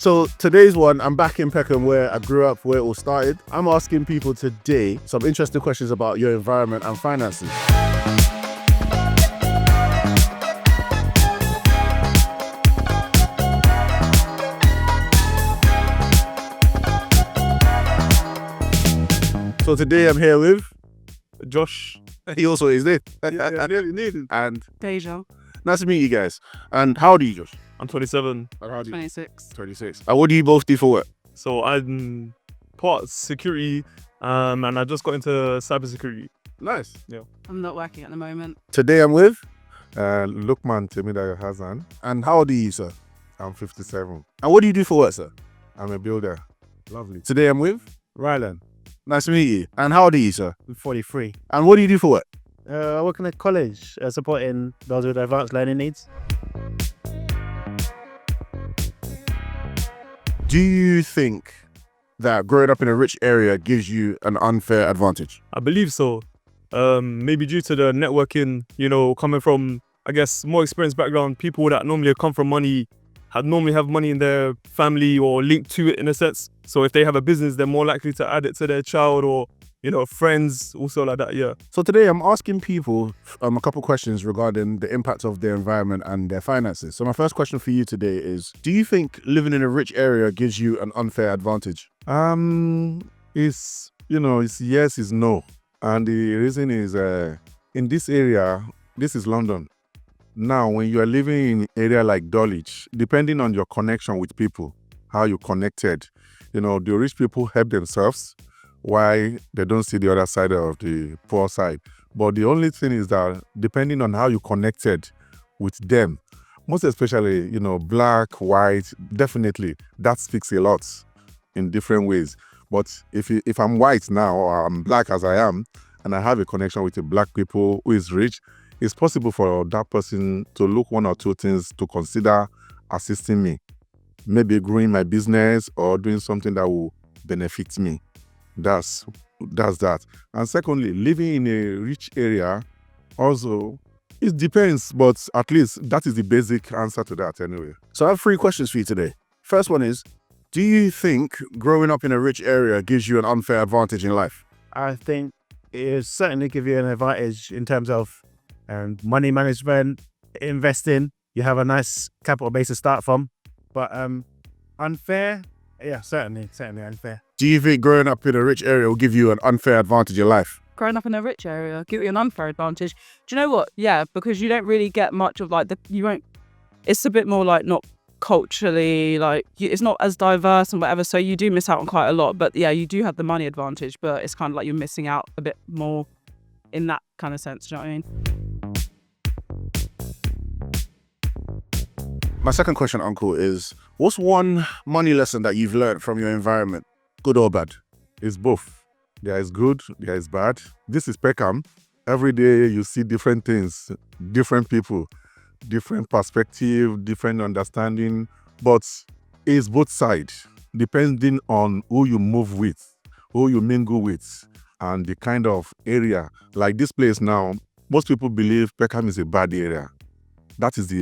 So today's one, I'm back in Peckham where I grew up, where it all started. I'm asking people today some interesting questions about your environment and finances. So today I'm here with Josh. He also is there. And Deja. nice to meet you guys. And how old are you, Josh? I'm 27. And how old are you? 26. 26. And what do you both do for work? So I'm part security, and I just got into cybersecurity. Nice. I'm not working at the moment. Today I'm with. Lukman Temida Hassan. And how old are you, sir? I'm 57. And what do you do for work, sir? I'm a builder. Lovely. Today I'm with. Rylan, Nice to meet you. And how old are you, sir? I'm 43. And what do you do for work? I work in a college supporting those with advanced learning needs. Do you think that growing up in a rich area gives you an unfair advantage? I believe so. Maybe due to the networking, coming from, I guess, more experienced background, people that normally come from money, normally have money in their family or linked to it in a sense. So if they have a business, they're more likely to add it to their child or, friends, also like that, yeah. So today I'm asking people a couple questions regarding the impact of their environment and their finances. So my first question for you today is, do you think living in a rich area gives you an unfair advantage? It's yes, it's no. And the reason is in this area, this is London. Now, when you are living in an area like Dulwich, depending on your connection with people, how you connected, the rich people help themselves while they don't see the other side of the poor side. But the only thing is that depending on how you connected with them, most especially, black, white, definitely, that speaks a lot in different ways. But if I'm white now or I'm black as I am, and I have a connection with a black people who is rich, it's possible for that person to look one or two things to consider assisting me. Maybe growing my business or doing something that will benefit me. That's that. And secondly, living in a rich area also, it depends, but at least that is the basic answer to that anyway. So I have 3 questions for you today. First one is, do you think growing up in a rich area gives you an unfair advantage in life? I think it will certainly give you an advantage in terms of money management, investing. You have a nice capital base to start from. But unfair? Yeah, certainly unfair. Do you think growing up in a rich area will give you an unfair advantage in life? Growing up in a rich area, give you an unfair advantage. Do you know what? Yeah, because you don't really get much of it's a bit more like not culturally, it's not as diverse and whatever. So you do miss out on quite a lot. But yeah, you do have the money advantage, but it's kind of like you're missing out a bit more in that kind of sense. Do you know what I mean? My second question, Uncle, is what's one money lesson that you've learned from your environment, good or bad? It's both. There is good, there is bad. This is Peckham. Every day you see different things, different people, different perspective, different understanding, but it's both sides, depending on who you move with, who you mingle with, and the kind of area. Like this place now, most people believe Peckham is a bad area. That is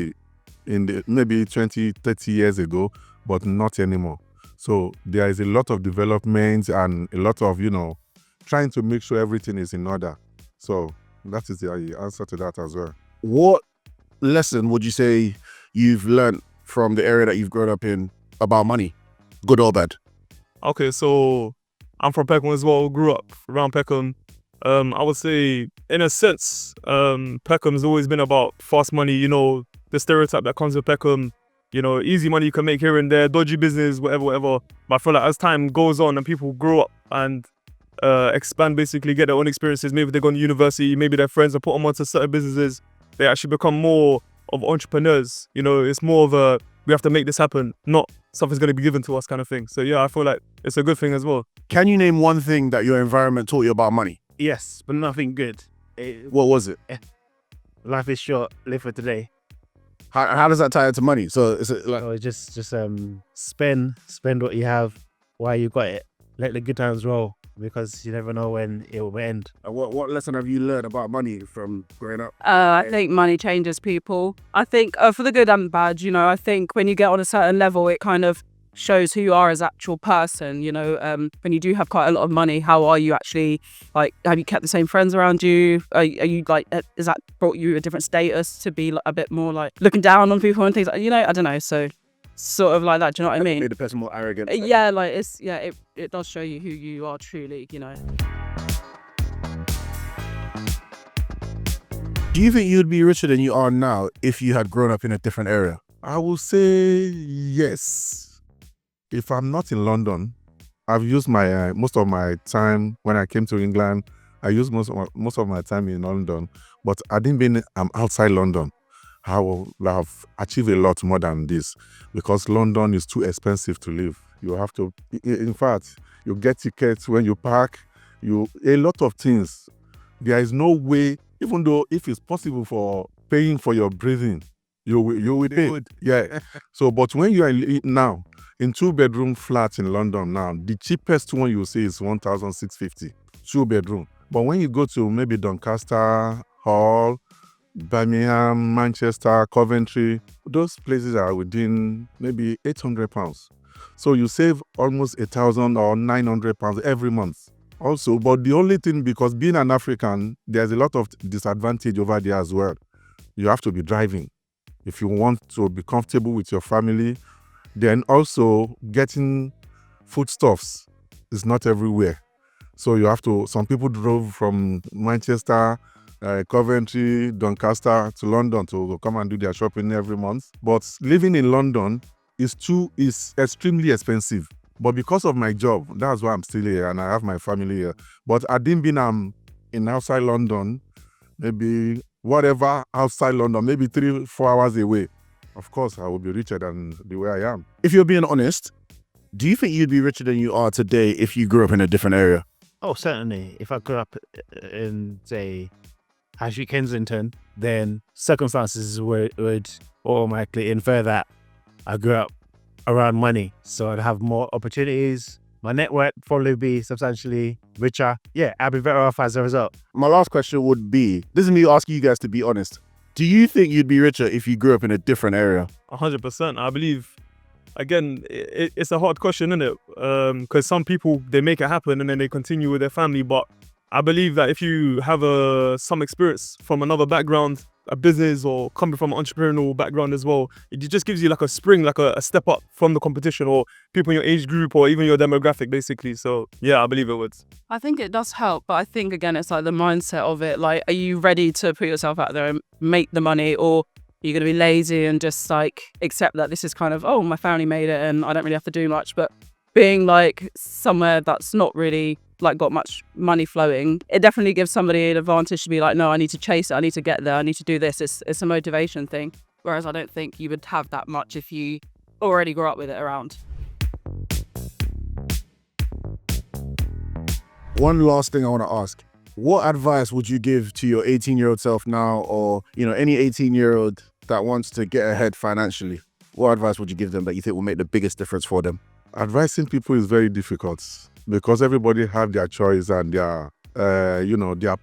maybe 20, 30 years ago, but not anymore. So there is a lot of development and a lot of, trying to make sure everything is in order. So that is the answer to that as well. What lesson would you say you've learned from the area that you've grown up in about money, good or bad? Okay, so I'm from Peckham as well, grew up around Peckham. I would say, in a sense, Peckham's always been about fast money, the stereotype that comes with Peckham, easy money you can make here and there, dodgy business, whatever. But I feel like as time goes on and people grow up and expand, basically get their own experiences, maybe they go to university, maybe their friends and put them onto certain businesses, they actually become more of entrepreneurs. It's more of we have to make this happen, not something's going to be given to us kind of thing. So yeah, I feel like it's a good thing as well. Can you name one thing that your environment taught you about money? Yes, but nothing good. What was it? Life is short, live for today. How does that tie into money? So is it like... So just spend what you have while you got it. Let the good times roll, because you never know when it will end. What lesson have you learned about money from growing up? I think money changes people. I think for the good and the bad, I think when you get on a certain level, it kind of shows who you are as actual person. You know, when you do have quite a lot of money, how are you actually, like, have you kept the same friends around you? Are you like, is that brought you a different status to be like, a bit more like looking down on people and things like, you know, I don't know. So sort of like that. Do you know what I mean? Made the person more arrogant. Yeah, like it does show you who you are truly, you know. Do you think you'd be richer than you are now if you had grown up in a different area? I will say yes. If I'm not in London, I've used my most of my time when I came to England. I used most of my time in London, but I didn't mean I'm outside London. I will have achieved a lot more than this because London is too expensive to live. You have to, in fact, you get tickets when you park. A lot of things. There is no way, even though if it's possible for paying for your breathing, you will pay. Yeah. So, but when you are now in 2-bedroom flats in London now, the cheapest one you see is 1,650, 2-bedroom. But when you go to maybe Doncaster, Hull, Birmingham, Manchester, Coventry, those places are within maybe £800. So you save almost £1,000 or £900 every month. Also, but the only thing, because being an African, there's a lot of disadvantage over there as well. You have to be driving if you want to be comfortable with your family. Then also getting foodstuffs is not everywhere. So you have to, some people drove from Manchester, Coventry, Doncaster to London to come and do their shopping every month. But living in London is extremely expensive. But because of my job, that's why I'm still here and I have my family here. But I didn't mean I'm in outside London, maybe whatever outside London, maybe 3-4 hours away. Of course, I will be richer than the way I am. If you're being honest, do you think you'd be richer than you are today if you grew up in a different area? Oh, certainly. If I grew up in, say, High Street Kensington, then circumstances would automatically infer that I grew up around money. So I'd have more opportunities. My net worth probably be substantially richer. Yeah, I'd be better off as a result. My last question would be, this is me asking you guys to be honest. Do you think you'd be richer if you grew up in a different area? 100%. I believe, again, it's a hard question, isn't it? Because some people, they make it happen and then they continue with their family. But I believe that if you have some experience from another background, a business or coming from an entrepreneurial background as well, it just gives you like a spring, like a step up from the competition or people in your age group or even your demographic, basically. So yeah, I believe it would. I think it does help, but I think again it's like the mindset of it. Like, are you ready to put yourself out there and make the money, or are you going to be lazy and just like accept that this is kind of, oh, my family made it and I don't really have to do much? But being like somewhere that's not really like got much money flowing, it definitely gives somebody an advantage to be like, no, I need to chase it, I need to get there, I need to do this. It's a motivation thing. Whereas I don't think you would have that much if you already grew up with it around. One last thing I want to ask. What advice would you give to your 18-year-old self now, or any 18-year-old that wants to get ahead financially? What advice would you give them that you think will make the biggest difference for them? Advising people is very difficult because everybody have their choice and their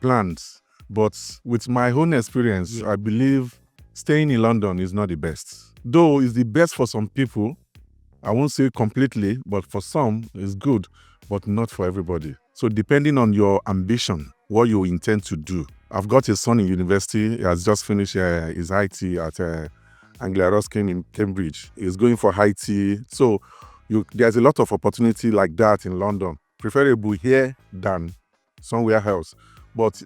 plans. But with my own experience, I believe staying in London is not the best. Though it's the best for some people, I won't say completely, but for some it's good, but not for everybody. So depending on your ambition, what you intend to do. I've got a son in university. He has just finished his IT at Anglia Ruskin in Cambridge. He's going for IT. So there's a lot of opportunity like that in London, preferable here than somewhere else. But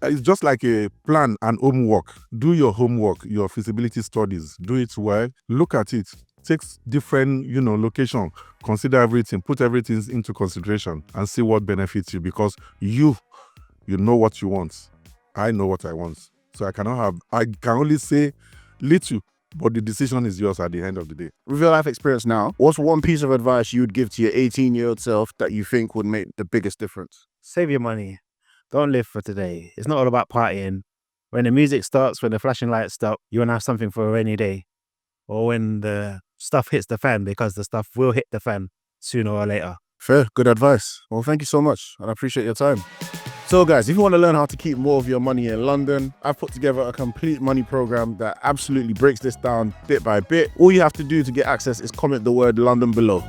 it's just like a plan and homework. Do your homework, your feasibility studies, do it well, look at it, take different, location, consider everything, put everything into consideration and see what benefits you, because you know what you want. I know what I want. So I can only say little, but the decision is yours at the end of the day. With your life experience now, what's one piece of advice you would give to your 18-year-old self that you think would make the biggest difference? Save your money. Don't live for today. It's not all about partying. When the music starts, when the flashing lights stop, you want to have something for a rainy day. Or when the stuff hits the fan, because the stuff will hit the fan sooner or later. Fair, good advice. Well, thank you so much, and I appreciate your time. So guys, if you want to learn how to keep more of your money in London, I've put together a complete money program that absolutely breaks this down bit by bit. All you have to do to get access is comment the word London below.